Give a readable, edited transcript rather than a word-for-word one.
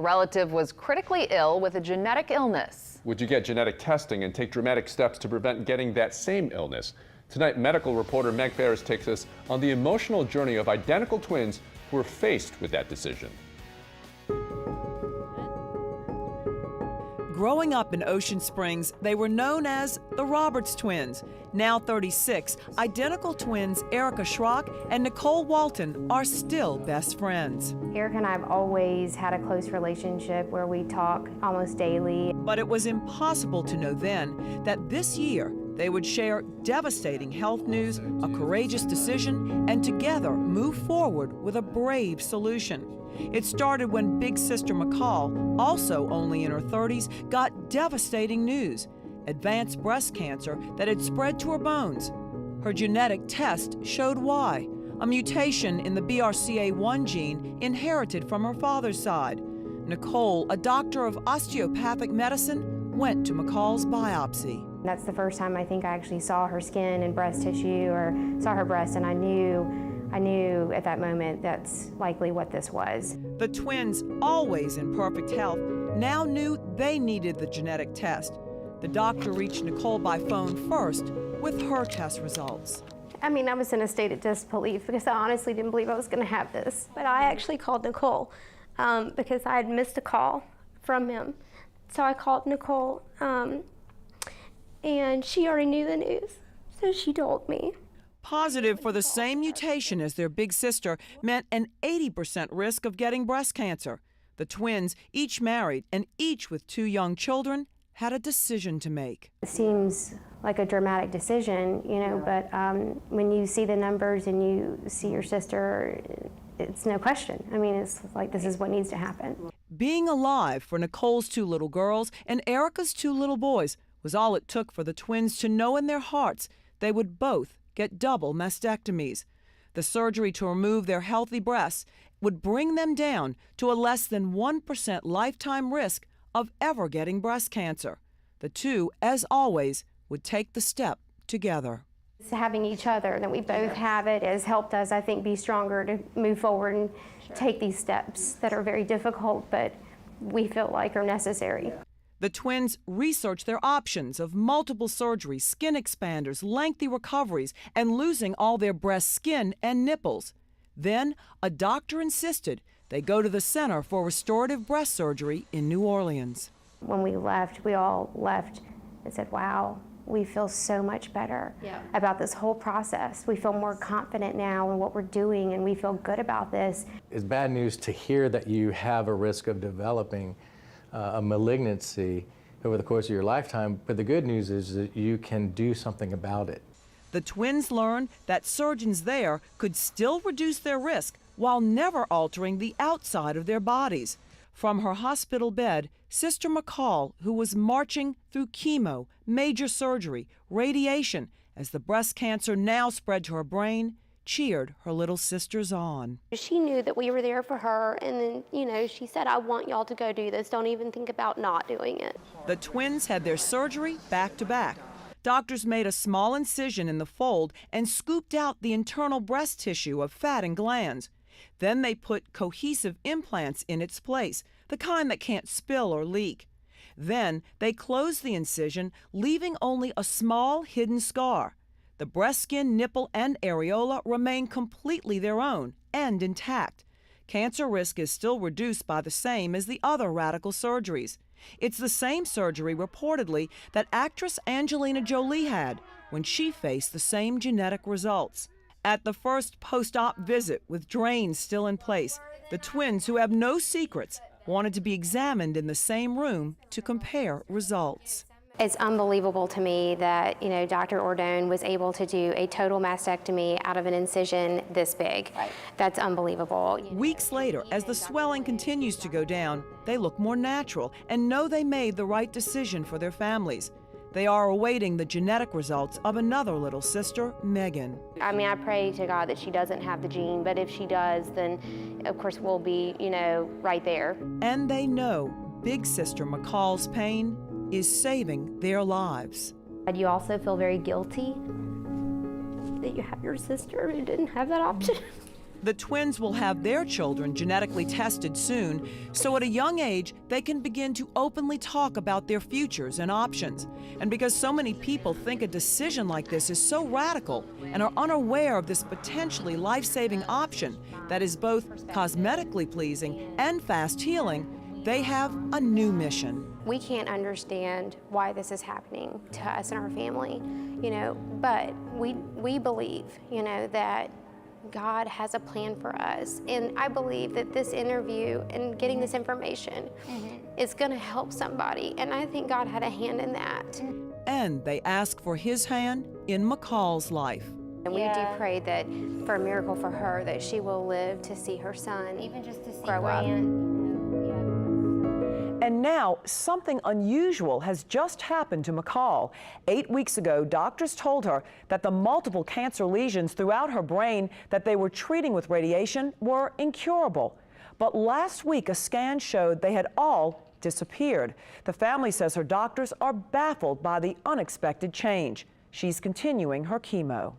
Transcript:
A relative was critically ill with a genetic illness. Would you get genetic testing and take dramatic steps to prevent getting that same illness? Tonight, medical reporter Meg Farris takes us on the emotional journey of identical twins who are faced with that decision. Growing up in Ocean Springs, they were known as the Roberts twins. Now 36, identical twins Erica Schrock and Nicole Walton are still best friends. Erica and I have always had a close relationship where we talk almost daily. But it was impossible to know then that this year they would share devastating health news, a courageous decision, and together move forward with a brave solution. It started when big sister McCall, also only in her 30s, got devastating news: advanced breast cancer that had spread to her bones. Her genetic test showed why: a mutation in the BRCA1 gene inherited from her father's side. Nicole, a doctor of osteopathic medicine, went to McCall's biopsy. That's the first time I think I actually saw her skin and breast tissue, or saw her breast, and I knew at that moment that's likely what this was. The twins, always in perfect health, now knew they needed the genetic test. The doctor reached Nicole by phone first with her test results. I mean, I was in a state of disbelief because I honestly didn't believe I was going to have this. But I actually called Nicole because I had missed a call from him. So I called Nicole, and she already knew the news, so she told me. Positive for the same mutation as their big sister meant an 80% risk of getting breast cancer. The twins, each married and each with 2 young children, had a decision to make. It seems like a dramatic decision, you know, but when you see the numbers and you see your sister, it's no question. I mean, it's like this is what needs to happen. Being alive for Nicole's 2 little girls and Erica's 2 little boys was all it took for the twins to know in their hearts they would both get double mastectomies. The surgery to remove their healthy breasts would bring them down to a less than 1% lifetime risk of ever getting breast cancer. The 2, as always, would take the step together. Having each other, that we both have it, has helped us, I think, be stronger to move forward and take these steps that are very difficult, but we feel like are necessary. The twins researched their options of multiple surgeries, skin expanders, lengthy recoveries, and losing all their breast skin and nipples. Then, a doctor insisted they go to the Center for Restorative Breast Surgery in New Orleans. When we left, we all left and said, wow, we feel so much better about this whole process. We feel more confident now in what we're doing, and we feel good about this. It's bad news to hear that you have a risk of developing a malignancy over the course of your lifetime, but the good news is that you can do something about it. The twins learned that surgeons there could still reduce their risk while never altering the outside of their bodies. From her hospital bed, Sister McCall, who was marching through chemo, major surgery, radiation, as the breast cancer now spread to her brain, cheered her little sisters on. She knew that we were there for her, and then, you know, she said, I want y'all to go do this. Don't even think about not doing it. The twins had their surgery back to back. Doctors made a small incision in the fold and scooped out the internal breast tissue of fat and glands. Then they put cohesive implants in its place, the kind that can't spill or leak. Then they closed the incision, leaving only a small hidden scar. The breast skin, nipple, and areola remain completely their own and intact. Cancer risk is still reduced by the same as the other radical surgeries. It's the same surgery, reportedly, that actress Angelina Jolie had when she faced the same genetic results. At the first post-op visit, with drains still in place, the twins, who have no secrets, wanted to be examined in the same room to compare results. It's unbelievable to me that, you know, Dr. Ordone was able to do a total mastectomy out of an incision this big. Right. That's unbelievable. Weeks later, as the swelling continues to go down, they look more natural and know they made the right decision for their families. They are awaiting the genetic results of another little sister, Megan. I mean, I pray to God that she doesn't have the gene, but if she does, then of course we'll be, you know, right there. And they know big sister McCall's pain is saving their lives. And you also feel very guilty that you have your sister who didn't have that option. The twins will have their children genetically tested soon, so at a young age, they can begin to openly talk about their futures and options. And because so many people think a decision like this is so radical and are unaware of this potentially life-saving option that is both cosmetically pleasing and fast healing, they have a new mission. We can't understand why this is happening to us and our family, but we believe, that God has a plan for us. And I believe that this interview and getting this information is going to help somebody. And I think God had a hand in that. And they ask for His hand in McCall's life. And we do pray that for a miracle for her, that she will live to see her son even just to see grow up. And now, something unusual has just happened to McCall. 8 weeks ago, doctors told her that the multiple cancer lesions throughout her brain that they were treating with radiation were incurable. But last week, a scan showed they had all disappeared. The family says her doctors are baffled by the unexpected change. She's continuing her chemo.